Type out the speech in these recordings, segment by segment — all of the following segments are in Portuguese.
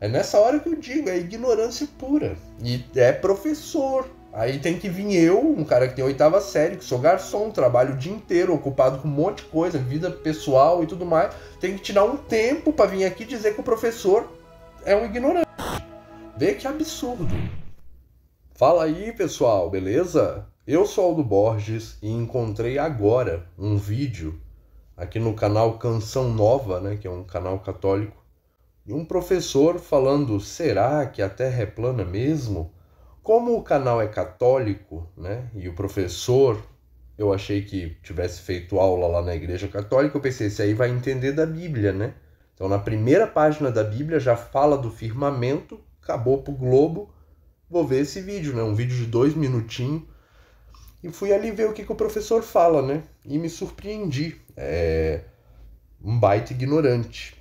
É nessa hora que eu digo, é ignorância pura. E é professor. Aí tem que vir eu, um cara que tem 8ª série, que sou garçom, trabalho o dia inteiro, ocupado com um monte de coisa, vida pessoal e tudo mais. Tem que tirar um tempo pra vir aqui dizer que o professor é um ignorante. Vê que absurdo. Fala aí, pessoal, beleza? Eu sou Aldo Borges e encontrei agora um vídeo aqui no canal Canção Nova, né, que é um canal católico, e um professor falando, será que a Terra é plana mesmo? Como o canal é católico, né, e o professor, eu achei que tivesse feito aula lá na Igreja Católica, eu pensei, esse aí vai entender da Bíblia, né? Então na primeira página da Bíblia já fala do firmamento, acabou pro globo, vou ver esse vídeo, né, um vídeo de 2 minutinhos, e fui ali ver o que o professor fala, né, e me surpreendi, um baita ignorante.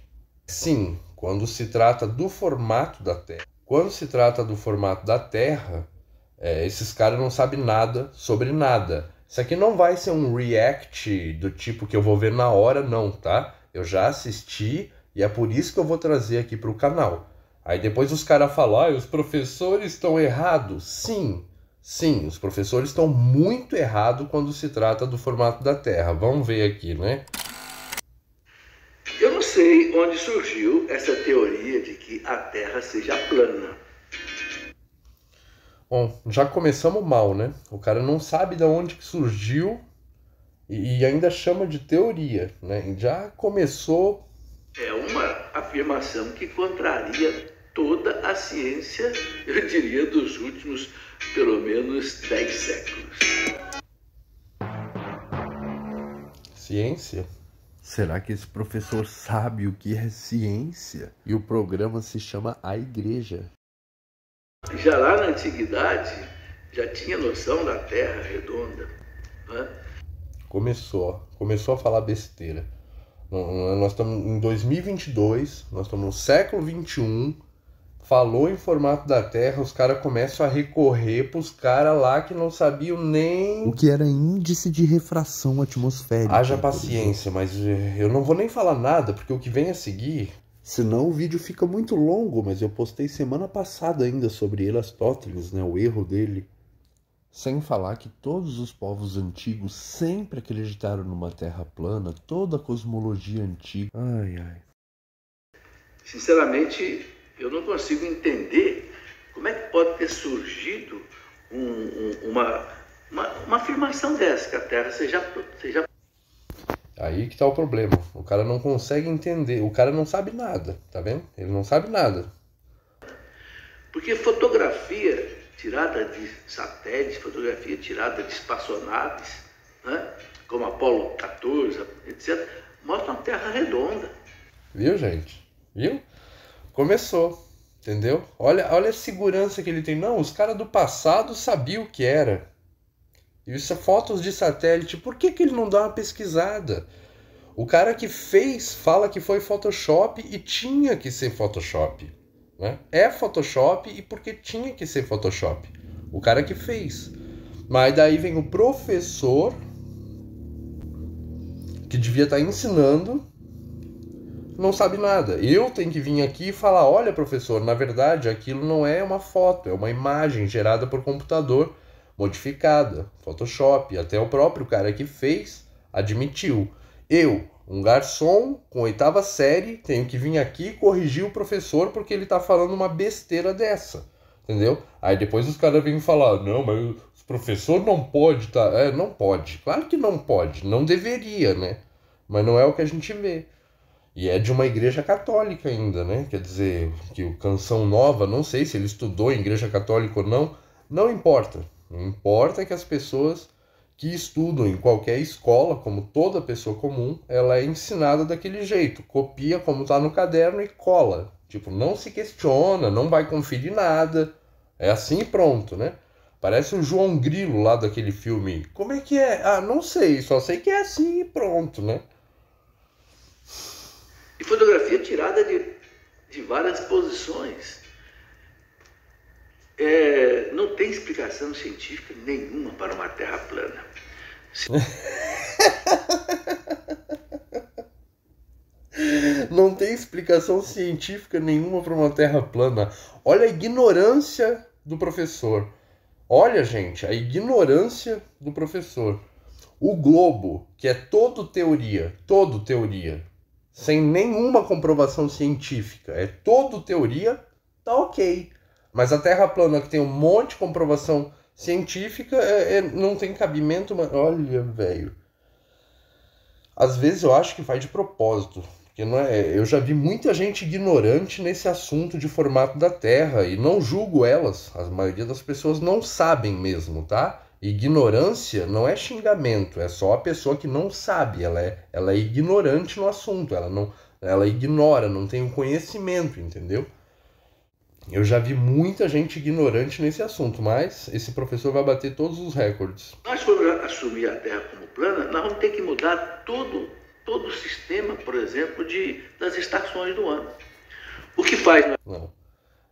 Sim, quando se trata do formato da Terra. Quando se trata do formato da Terra, esses caras não sabem nada sobre nada. Isso aqui não vai ser um react do tipo que eu vou ver na hora, não, tá? Eu já assisti e é por isso que eu vou trazer aqui para o canal. Aí depois os caras falam, os professores estão errados. Sim, sim, os professores estão muito errados quando se trata do formato da Terra. Vamos ver aqui, né? Eu não sei onde surgiu essa teoria de que a Terra seja plana. Bom, já começamos mal, né? O cara não sabe de onde que surgiu e ainda chama de teoria, né? Já começou... É uma afirmação que contraria toda a ciência, eu diria, dos últimos, pelo menos, 10 séculos. Ciência? Será que esse professor sabe o que é ciência? E o programa se chama A Igreja. Já lá na antiguidade, já tinha noção da Terra redonda, né? Começou a falar besteira. Nós estamos em 2022, nós estamos no século 21, falou em formato da Terra, os caras começam a recorrer pros caras lá que não sabiam nem... o que era índice de refração atmosférica. Haja paciência, mas eu não vou nem falar nada, porque o que vem a seguir... Senão o vídeo fica muito longo, mas eu postei semana passada ainda sobre Erastóteles, né, o erro dele. Sem falar que todos os povos antigos sempre acreditaram numa terra plana, toda a cosmologia antiga. Ai, ai. Sinceramente, eu não consigo entender como é que pode ter surgido uma afirmação dessa, que a Terra seja... Aí que tá o problema. O cara não consegue entender. O cara não sabe nada, tá vendo? Ele não sabe nada. Porque fotografia tirada de satélites, fotografia tirada de espaçonaves, né, como Apolo 14, etc., mostram a Terra redonda. Viu, gente? Viu? Começou. Entendeu? Olha a segurança que ele tem. Não, os caras do passado sabiam o que era. Isso é fotos de satélite. Por que ele não dá uma pesquisada? O cara que fez fala que foi Photoshop e tinha que ser Photoshop, né? É Photoshop e porque tinha que ser Photoshop. O cara que fez. Mas daí vem o professor que devia estar ensinando, não sabe nada. Eu tenho que vir aqui e falar, olha, professor, na verdade aquilo não é uma foto, é uma imagem gerada por computador, modificada, Photoshop. Até o próprio cara que fez admitiu. Eu, um garçom com 8ª série, tenho que vir aqui e corrigir o professor porque ele tá falando uma besteira dessa, entendeu? Aí depois os caras vêm falar, não, mas o professor não pode, tá? Não pode, claro que não pode, não deveria, né? Mas não é o que a gente vê. E é de uma igreja católica ainda, né? Quer dizer, que o Canção Nova, não sei se ele estudou em igreja católica ou não, não importa. Não importa que as pessoas que estudam em qualquer escola, como toda pessoa comum, ela é ensinada daquele jeito. Copia como está no caderno e cola. Tipo, não se questiona, não vai conferir nada. É assim e pronto, né? Parece o João Grilo lá daquele filme. Como é que é? Ah, não sei, só sei que é assim e pronto, né? E fotografia tirada de várias posições. Não tem explicação científica nenhuma para uma Terra plana. Não tem explicação científica nenhuma para uma Terra plana. Olha a ignorância do professor. Olha, gente, a ignorância do professor. O globo, que é todo teoria, sem nenhuma comprovação científica, é todo teoria, tá ok. Mas a Terra plana, que tem um monte de comprovação científica, não tem cabimento. Olha, velho. Às vezes eu acho que faz de propósito. Porque não é, eu já vi muita gente ignorante nesse assunto de formato da Terra e não julgo elas. A maioria das pessoas não sabem mesmo, tá? Ignorância não é xingamento, é só a pessoa que não sabe. Ela é ignorante no assunto, ela ignora, não tem o conhecimento, entendeu? Eu já vi muita gente ignorante nesse assunto, mas esse professor vai bater todos os recordes. Nós formos assumir a Terra como plana, nós vamos ter que mudar todo o sistema, por exemplo, das estações do ano. O que faz... Não.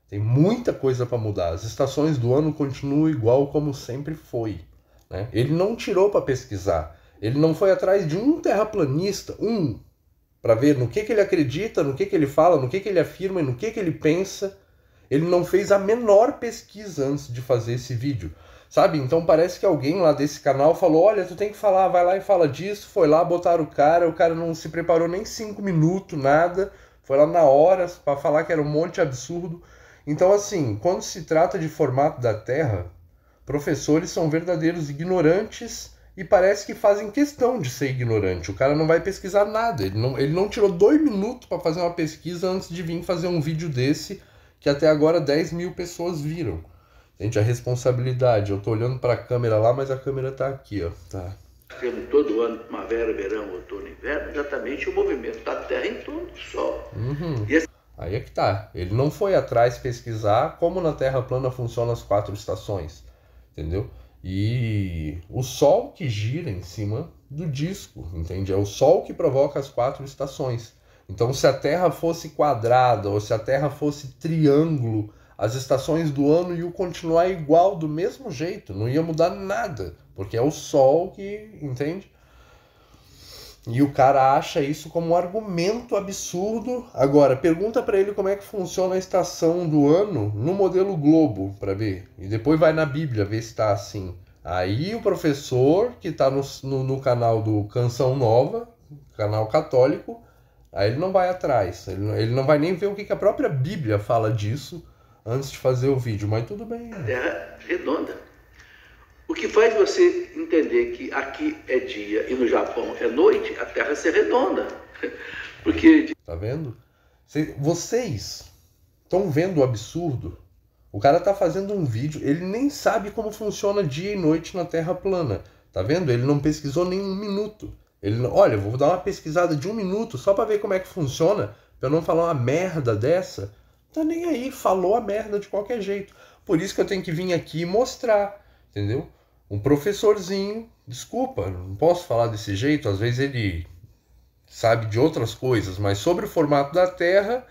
Tem muita coisa para mudar. As estações do ano continuam igual como sempre foi, né? Ele não tirou para pesquisar. Ele não foi atrás de um terraplanista, para ver no que ele acredita, no que ele fala, no que ele afirma e no que ele pensa. Ele não fez a menor pesquisa antes de fazer esse vídeo. Sabe? Então parece que alguém lá desse canal falou, olha, tu tem que falar, vai lá e fala disso. Foi lá, botaram o cara não se preparou nem 5 minutos, nada. Foi lá na hora para falar que era um monte de absurdo. Então assim, quando se trata de formato da Terra, professores são verdadeiros ignorantes e parece que fazem questão de ser ignorante. O cara não vai pesquisar nada. Ele não tirou 2 minutos para fazer uma pesquisa antes de vir fazer um vídeo desse que até agora 10 mil pessoas viram. Gente, a responsabilidade. Eu tô olhando para a câmera lá, mas a câmera tá aqui, ó. Tá. Temos todo ano, primavera, verão, outono e inverno, exatamente o movimento da Terra em torno do Sol. Aí é que tá. Ele não foi atrás pesquisar como na Terra plana funcionam as 4 estações. Entendeu? E o Sol que gira em cima do disco, entende? É o Sol que provoca as 4 estações. Então, se a Terra fosse quadrada ou se a Terra fosse triângulo, as estações do ano iam continuar igual, do mesmo jeito, não ia mudar nada, porque é o Sol que, entende? E o cara acha isso como um argumento absurdo. Agora, pergunta para ele como é que funciona a estação do ano no modelo globo, para ver. E depois vai na Bíblia ver se está assim. Aí o professor, que está no canal do Canção Nova, canal católico, aí ele não vai atrás. Ele não vai nem ver o que a própria Bíblia fala disso antes de fazer o vídeo, mas tudo bem. Terra redonda. O que faz você entender que aqui é dia e no Japão é noite, a Terra ser redonda. Porque... Tá vendo? Vocês estão vendo o absurdo? O cara tá fazendo um vídeo, ele nem sabe como funciona dia e noite na Terra plana. Tá vendo? Ele não pesquisou nem 1 minuto. Olha, eu vou dar uma pesquisada de 1 minuto só para ver como é que funciona, para eu não falar uma merda dessa. Tá nem aí, falou a merda de qualquer jeito. Por isso que eu tenho que vir aqui e mostrar, entendeu? Um professorzinho, desculpa, não posso falar desse jeito, às vezes ele sabe de outras coisas, mas sobre o formato da Terra,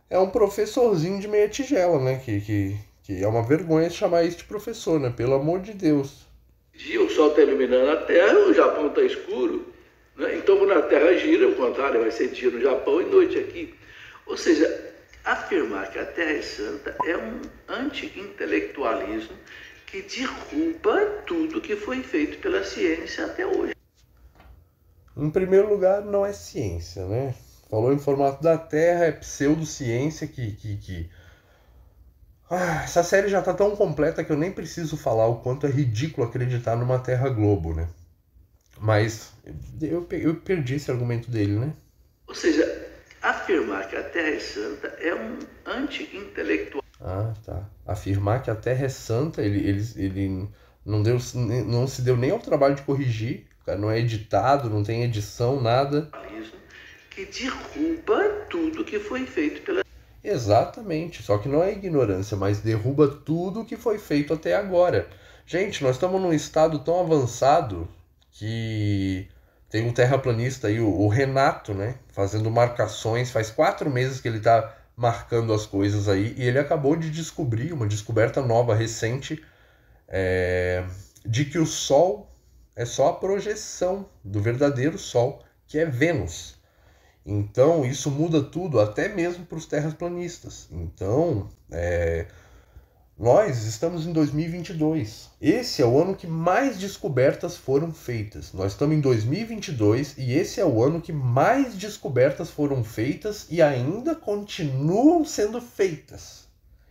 é um professorzinho de meia tigela, né? Que é uma vergonha chamar isso de professor, né? Pelo amor de Deus. Dia o Sol está iluminando a Terra, o Japão está escuro, né? Então quando a Terra gira, o contrário, vai ser dia no Japão e noite aqui. Ou seja, afirmar que a Terra é santa é um anti-intelectualismo que derruba tudo que foi feito pela ciência até hoje. Em primeiro lugar, não é ciência, né? Falou em formato da Terra, é pseudociência essa série já tá tão completa que eu nem preciso falar o quanto é ridículo acreditar numa Terra Globo, né? Mas eu perdi esse argumento dele, né? Ou seja, afirmar que a Terra é santa é um anti-intelectual. Ah, tá. Afirmar que a Terra é santa, ele não se deu nem ao trabalho de corrigir, não é editado, não tem edição, nada. Que derruba tudo que foi feito pela... Exatamente, só que não é ignorância, mas derruba tudo que foi feito até agora. Gente, nós estamos num estado tão avançado que tem um terraplanista aí, o Renato, né, fazendo marcações, faz 4 meses que ele está marcando as coisas aí, e ele acabou de descobrir, uma descoberta nova, recente, de que o Sol é só a projeção do verdadeiro Sol, que é Vênus. Então, isso muda tudo, até mesmo para os terraplanistas. Então, nós estamos em 2022. Esse é o ano que mais descobertas foram feitas. Nós estamos em 2022 e esse é o ano que mais descobertas foram feitas e ainda continuam sendo feitas.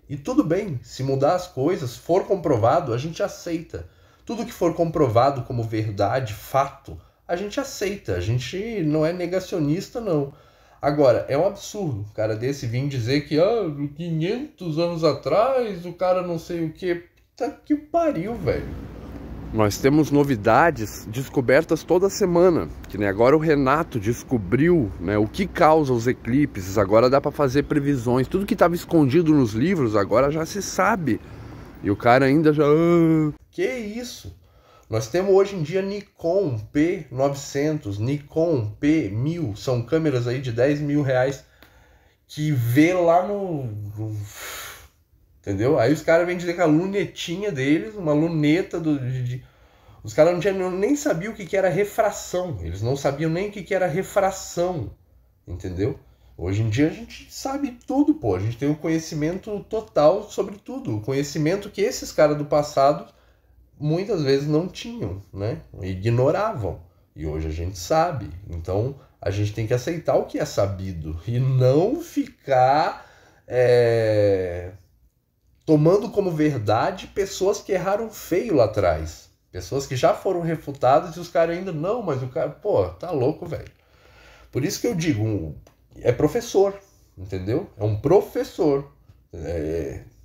E tudo bem, se mudar as coisas, for comprovado, a gente aceita. Tudo que for comprovado como verdade, fato, a gente aceita. A gente não é negacionista, não. Agora, é um absurdo um cara desse vir dizer que 500 anos atrás o cara não sei o que. Puta que pariu, velho. Nós temos novidades descobertas toda semana. Que nem agora o Renato descobriu, né, o que causa os eclipses. Agora dá para fazer previsões. Tudo que estava escondido nos livros agora já se sabe. E o cara ainda já... Que isso? Nós temos hoje em dia Nikon P900, Nikon P1000, são câmeras aí de 10 mil reais que vê lá entendeu? Aí os caras vêm dizer que a lunetinha deles, uma luneta os caras nem sabiam o que era refração, eles não sabiam nem o que era refração, entendeu? Hoje em dia a gente sabe tudo, pô, a gente tem o conhecimento total sobre tudo, o conhecimento que esses caras do passado muitas vezes não tinham, né? Ignoravam. E hoje a gente sabe. Então a gente tem que aceitar o que é sabido e não ficar tomando como verdade pessoas que erraram feio lá atrás. Pessoas que já foram refutadas e os caras ainda não, mas o cara, pô, tá louco, velho. Por isso que eu digo, é professor, entendeu? É um professor.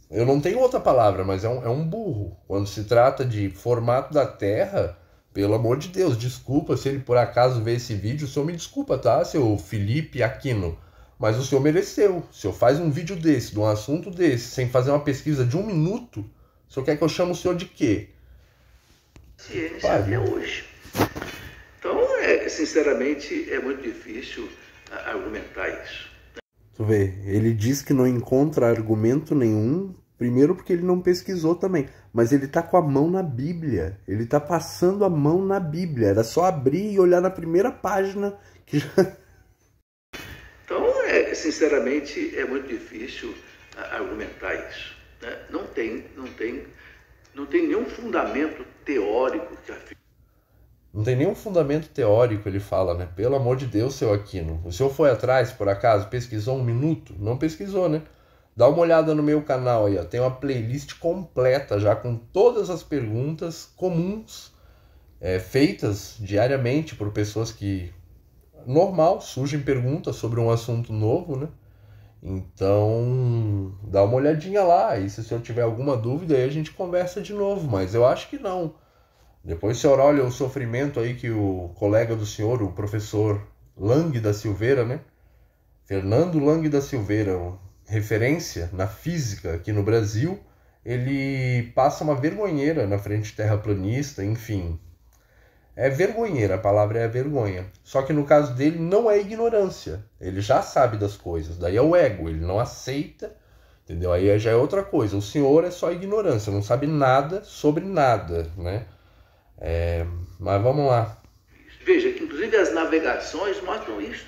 Eu não tenho outra palavra, mas é um burro. Quando se trata de formato da Terra, pelo amor de Deus, desculpa se ele por acaso vê esse vídeo, o senhor me desculpa, tá, seu Felipe Aquino? Mas o senhor mereceu. O senhor faz um vídeo desse, de um assunto desse, sem fazer uma pesquisa de 1 minuto, o senhor quer que eu chame o senhor de quê? Ciência até hoje. Então, sinceramente, é muito difícil argumentar isso. Tu vê, ele diz que não encontra argumento nenhum, primeiro porque ele não pesquisou também, mas ele tá com a mão na Bíblia, ele tá passando a mão na Bíblia, era só abrir e olhar na primeira página que já... Então, sinceramente, é muito difícil argumentar isso, né? Não tem nenhum fundamento teórico que afirme. Não tem nenhum fundamento teórico, ele fala, né? Pelo amor de Deus, seu Aquino. O senhor foi atrás, por acaso? Pesquisou 1 minuto? Não pesquisou, né? Dá uma olhada no meu canal aí, ó. Tem uma playlist completa já com todas as perguntas comuns feitas diariamente por pessoas que... Normal, surgem perguntas sobre um assunto novo, né? Então, dá uma olhadinha lá. E se o senhor tiver alguma dúvida, aí a gente conversa de novo. Mas eu acho que não. Depois o senhor olha o sofrimento aí que o colega do senhor, o professor Lang da Silveira, né? Fernando Lang da Silveira, referência na física aqui no Brasil, ele passa uma vergonheira na frente terraplanista, enfim. É vergonheira, a palavra é vergonha. Só que no caso dele não é ignorância. Ele já sabe das coisas, daí é o ego, ele não aceita, entendeu? Aí já é outra coisa. O senhor é só ignorância, não sabe nada sobre nada, né? Mas vamos lá. Veja que inclusive as navegações mostram isso.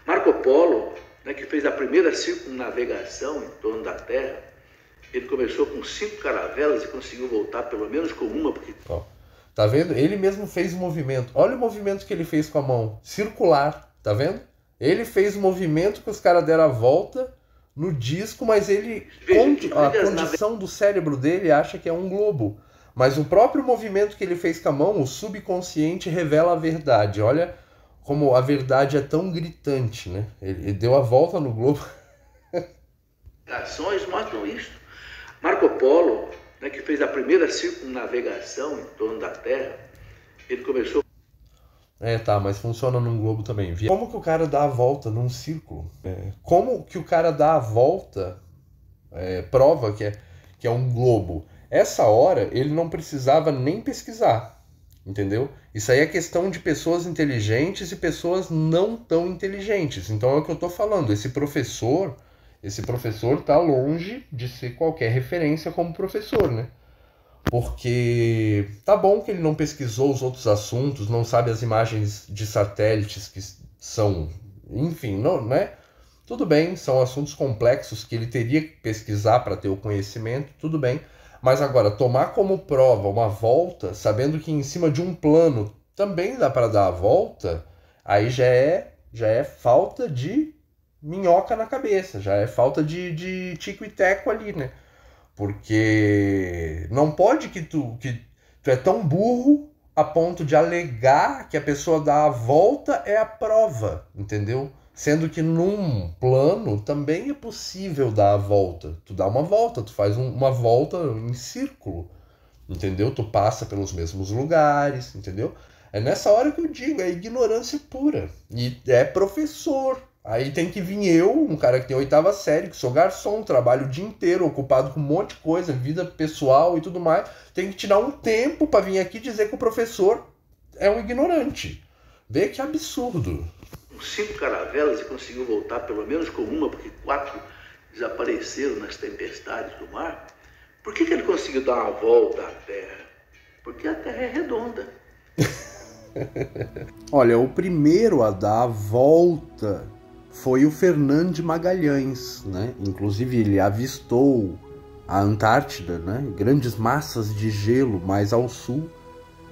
Marco Polo, né, que fez a primeira circunnavegação em torno da Terra, ele começou com 5 caravelas e conseguiu voltar pelo menos com uma, porque... Ó, tá vendo? Ele mesmo fez o movimento. Olha o movimento que ele fez com a mão. Circular, tá vendo? Ele fez o movimento que os caras deram a volta no disco, mas ele... A condição do cérebro dele acha que é um globo. Mas o próprio movimento que ele fez com a mão, o subconsciente revela a verdade. Olha como a verdade é tão gritante, né? Ele deu a volta no globo. Ações mostram isso. Marco Polo, né, que fez a primeira circunnavegação em torno da Terra, ele começou... Tá, mas funciona num globo também. Como que o cara dá a volta num círculo? Como que o cara dá a volta prova que é um globo? Essa hora ele não precisava nem pesquisar, entendeu? Isso aí é questão de pessoas inteligentes e pessoas não tão inteligentes. Então é o que eu tô falando, esse professor tá longe de ser qualquer referência como professor, né? Porque tá bom que ele não pesquisou os outros assuntos, não sabe as imagens de satélites que são enfim, não, né? Tudo bem, são assuntos complexos que ele teria que pesquisar para ter o conhecimento, tudo bem. Mas agora, tomar como prova uma volta, sabendo que em cima de um plano também dá para dar a volta, aí já é falta de minhoca na cabeça, já é falta de tico e teco ali, né? Porque não pode que tu é tão burro a ponto de alegar que a pessoa dá a volta é a prova, entendeu? Sendo que num plano também é possível dar a volta. Tu dá uma volta, tu faz uma volta em círculo, entendeu? Tu passa pelos mesmos lugares, entendeu? É nessa hora que eu digo, é ignorância pura. E é professor. Aí tem que vir eu, um cara que tem 8ª série, que sou garçom, trabalho o dia inteiro, ocupado com um monte de coisa, vida pessoal e tudo mais. Tem que tirar um tempo para vir aqui dizer que o professor é um ignorante. Vê que absurdo. 5 caravelas e conseguiu voltar pelo menos com uma, porque 4 desapareceram nas tempestades do mar. Por que ele conseguiu dar uma volta à Terra? Porque a Terra é redonda. Olha, o primeiro a dar a volta foi o Fernando de Magalhães, né? Inclusive ele avistou a Antártida, né? Grandes massas de gelo mais ao sul.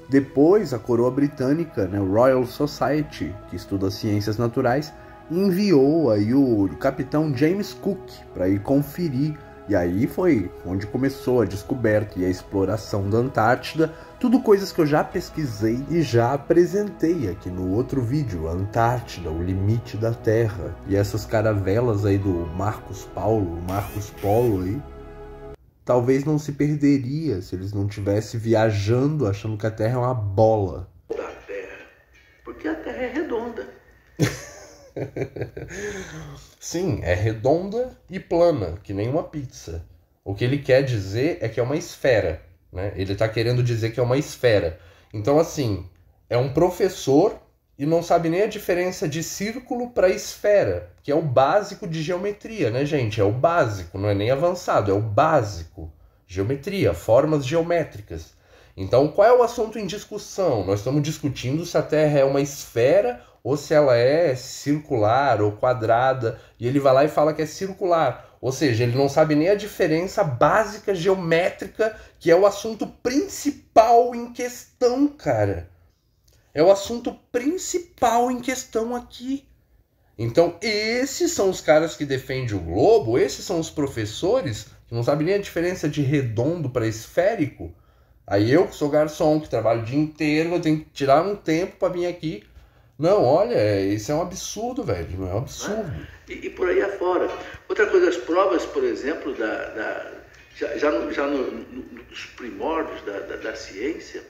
Depois a coroa britânica, né? O Royal Society, que estuda ciências naturais, enviou aí o capitão James Cook para ir conferir. E aí foi onde começou a descoberta e a exploração da Antártida. Tudo coisas que eu já pesquisei e já apresentei aqui no outro vídeo, a Antártida, o limite da Terra. E essas caravelas aí do Marcos Polo aí, talvez não se perderia se eles não estivessem viajando achando que a Terra é uma bola. Da Terra, porque a Terra é redonda. Sim, é redonda e plana, que nem uma pizza. O que ele quer dizer é que é uma esfera, né? Ele está querendo dizer que é uma esfera. Então, assim, é um professor e não sabe nem a diferença de círculo para esfera, que é o básico de geometria, né, gente? É o básico, não é nem avançado, é o básico. Geometria, formas geométricas. Então, qual é o assunto em discussão? Nós estamos discutindo se a Terra é uma esfera ou se ela é circular ou quadrada, e ele vai lá e fala que é circular. Ou seja, ele não sabe nem a diferença básica geométrica, que é o assunto principal em questão, cara. É o assunto principal em questão aqui. Então, esses são os caras que defendem o globo, esses são os professores que não sabem nem a diferença de redondo para esférico. Aí eu, que sou garçom, que trabalho o dia inteiro, eu tenho que tirar um tempo para vir aqui. Não, olha, isso é um absurdo, velho. Não é um absurdo. E por aí afora. Outra coisa, as provas, por exemplo, nos primórdios da ciência,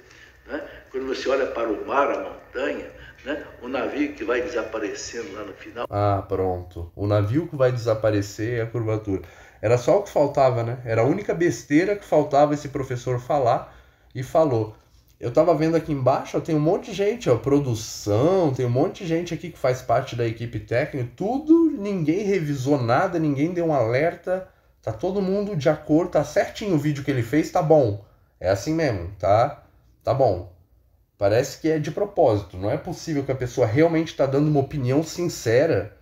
né? Quando você olha para o mar, a montanha, né? O navio que vai desaparecendo lá no final. Ah, pronto. O navio que vai desaparecer é a curvatura. Era só o que faltava, né? Era a única besteira que faltava esse professor falar e falou. Eu tava vendo aqui embaixo, ó, tem um monte de gente, ó, produção, tem um monte de gente aqui que faz parte da equipe técnica, tudo, ninguém revisou nada, ninguém deu um alerta, tá todo mundo de acordo, tá certinho o vídeo que ele fez, tá bom. É assim mesmo, tá bom. Parece que é de propósito, não é possível que a pessoa realmente tá dando uma opinião sincera,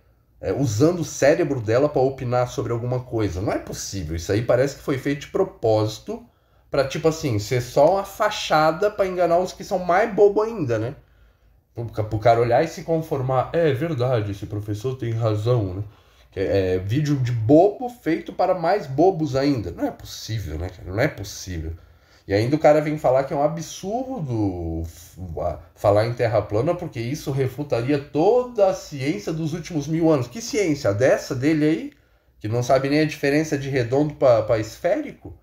usando o cérebro dela para opinar sobre alguma coisa. Não é possível, isso aí parece que foi feito de propósito, pra, tipo assim, ser só uma fachada pra enganar os que são mais bobos ainda, né? Pro cara olhar e se conformar. É verdade, esse professor tem razão, né? É vídeo de bobo feito para mais bobos ainda. Não é possível, né, cara? Não é possível. E ainda o cara vem falar que é um absurdo falar em terra plana, porque isso refutaria toda a ciência dos últimos 1000 anos. Que ciência? A dessa dele aí? Que não sabe nem a diferença de redondo para esférico?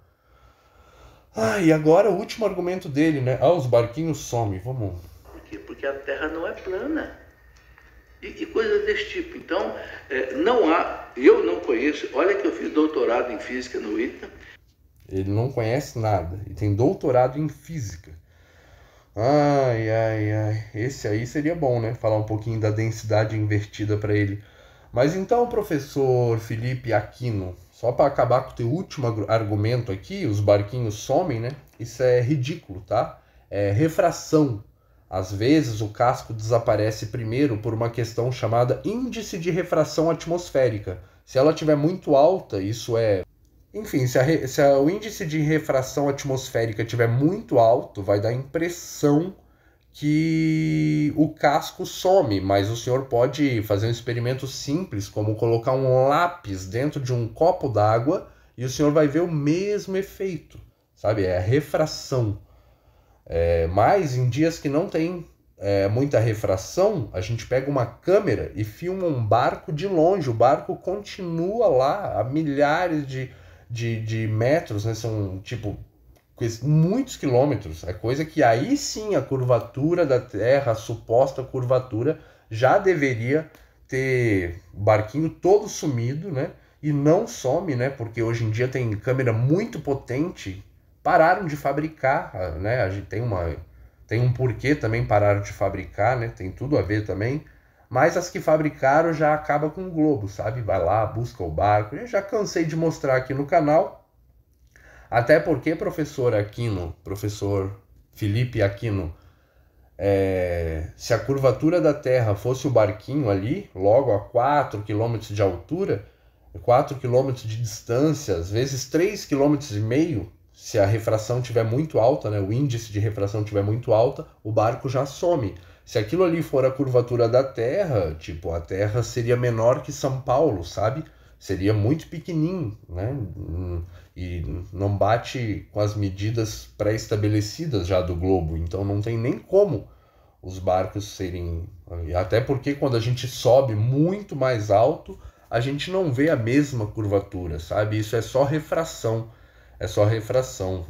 Ah, e agora o último argumento dele, né? Ah, os barquinhos somem, vamos. Por quê? Porque a Terra não é plana. E coisas desse tipo. Então, não há... Eu não conheço... Olha que eu fiz doutorado em física no ITA. Ele não conhece nada. E tem doutorado em física. Ai. Esse aí seria bom, né? Falar um pouquinho da densidade invertida para ele. Mas então, professor Felipe Aquino... Só para acabar com o teu último argumento aqui, os barquinhos somem, né? Isso é ridículo, tá? É refração. Às vezes o casco desaparece primeiro por uma questão chamada índice de refração atmosférica. Se ela estiver muito alta, isso é... Enfim, se o índice de refração atmosférica estiver muito alto, vai dar a impressão que o casco some, mas o senhor pode fazer um experimento simples, como colocar um lápis dentro de um copo d'água e o senhor vai ver o mesmo efeito, sabe? É a refração. Mas em dias que não tem muita refração, a gente pega uma câmera e filma um barco de longe. O barco continua lá a milhares de metros, né? São tipo muitos quilômetros. É coisa que aí sim a curvatura da Terra, a suposta curvatura, já deveria ter o barquinho todo sumido, né? E não some, né? Porque hoje em dia tem câmera muito potente. Pararam de fabricar, né? A gente tem um porquê também pararam de fabricar, né? Tem tudo a ver também. Mas as que fabricaram já acaba com o globo, sabe? Vai lá, busca o barco. Eu já cansei de mostrar aqui no canal. Até porque, professor Felipe Aquino, se a curvatura da Terra fosse o barquinho ali, logo a 4 km de altura, 4 km de distância, às vezes 3,5 km, se a refração estiver muito alta, né, o índice de refração estiver muito alta, o barco já some. Se aquilo ali for a curvatura da Terra, tipo, a Terra seria menor que São Paulo, sabe? Seria muito pequenininho, né? E não bate com as medidas pré-estabelecidas já do globo, então não tem nem como os barcos serem... Até porque quando a gente sobe muito mais alto, a gente não vê a mesma curvatura, sabe? Isso é só refração,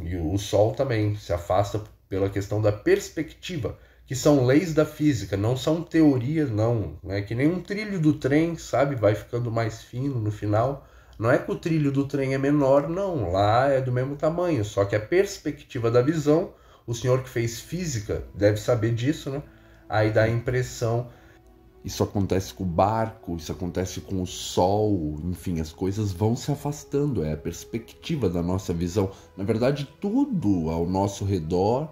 e o Sol também se afasta pela questão da perspectiva, que são leis da física, não são teorias, não. É que nem um trilho do trem, sabe? Vai ficando mais fino no final. Não é que o trilho do trem é menor, não. Lá é do mesmo tamanho, só que a perspectiva da visão, o senhor que fez física deve saber disso, né? Aí dá a impressão... Isso acontece com o barco, isso acontece com o sol, enfim, as coisas vão se afastando, é a perspectiva da nossa visão. Na verdade, tudo ao nosso redor,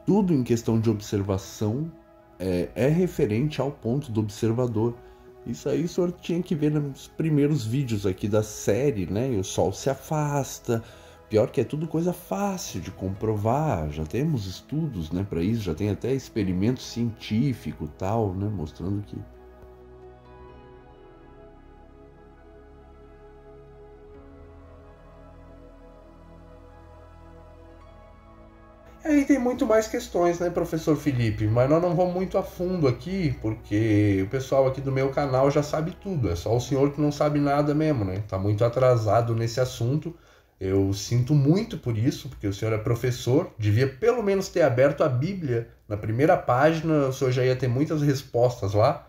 tudo em questão de observação, é referente ao ponto do observador. Isso aí o senhor tinha que ver nos primeiros vídeos aqui da série, né? E o sol se afasta. Pior que é tudo coisa fácil de comprovar, já temos estudos, né, para isso, já tem até experimento científico e tal, né, mostrando que... Aí tem muito mais questões, né, professor Felipe? Mas nós não vamos muito a fundo aqui, porque o pessoal aqui do meu canal já sabe tudo. É só o senhor que não sabe nada mesmo, né? Tá muito atrasado nesse assunto. Eu sinto muito por isso, porque o senhor é professor. Devia pelo menos ter aberto a Bíblia. Na primeira página, o senhor já ia ter muitas respostas lá.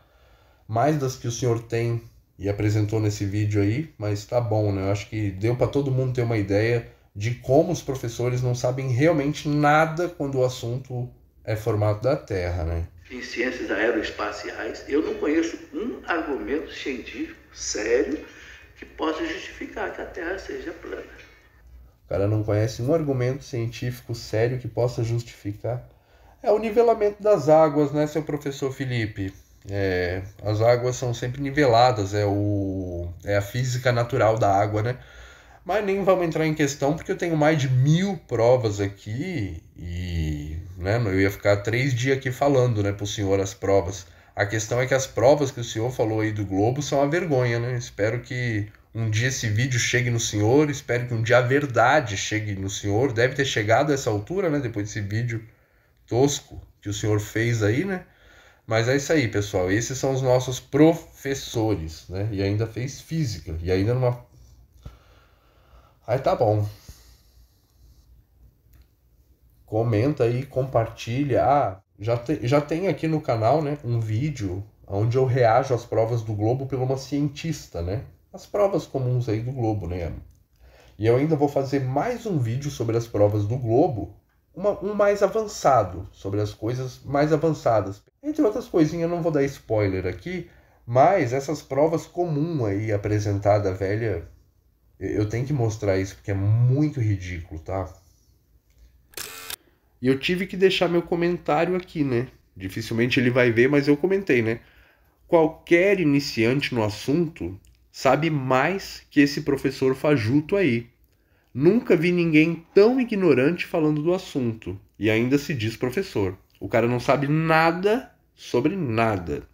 Mais das que o senhor tem e apresentou nesse vídeo aí. Mas tá bom, né? Eu acho que deu para todo mundo ter uma ideia de como os professores não sabem realmente nada quando o assunto é formato da Terra, né? Em ciências aeroespaciais, eu não conheço um argumento científico sério que possa justificar que a Terra seja plana. O cara não conhece um argumento científico sério que possa justificar. É o nivelamento das águas, né, seu professor Felipe? As águas são sempre niveladas, é a física natural da água, né? Mas nem vamos entrar em questão, porque eu tenho mais de 1000 provas aqui e, né, eu ia ficar 3 dias aqui falando, né, pro senhor as provas. A questão é que as provas que o senhor falou aí do globo são uma vergonha, né? Espero que um dia esse vídeo chegue no senhor, espero que um dia a verdade chegue no senhor. Deve ter chegado a essa altura, né, depois desse vídeo tosco que o senhor fez aí, né? Mas é isso aí, pessoal. Esses são os nossos professores, né? E ainda fez física, e ainda numa... Aí tá bom. Comenta aí, compartilha. Já tem aqui no canal, né, um vídeo onde eu reajo às provas do globo por uma cientista, né? As provas comuns aí do globo, né? E eu ainda vou fazer mais um vídeo sobre as provas do globo, um mais avançado, sobre as coisas mais avançadas. Entre outras coisinhas, eu não vou dar spoiler aqui, mas essas provas comuns aí apresentada velha, eu tenho que mostrar isso porque é muito ridículo, tá? E eu tive que deixar meu comentário aqui, né? Dificilmente ele vai ver, mas eu comentei, né? Qualquer iniciante no assunto sabe mais que esse professor fajuto aí. Nunca vi ninguém tão ignorante falando do assunto. E ainda se diz professor. O cara não sabe nada sobre nada.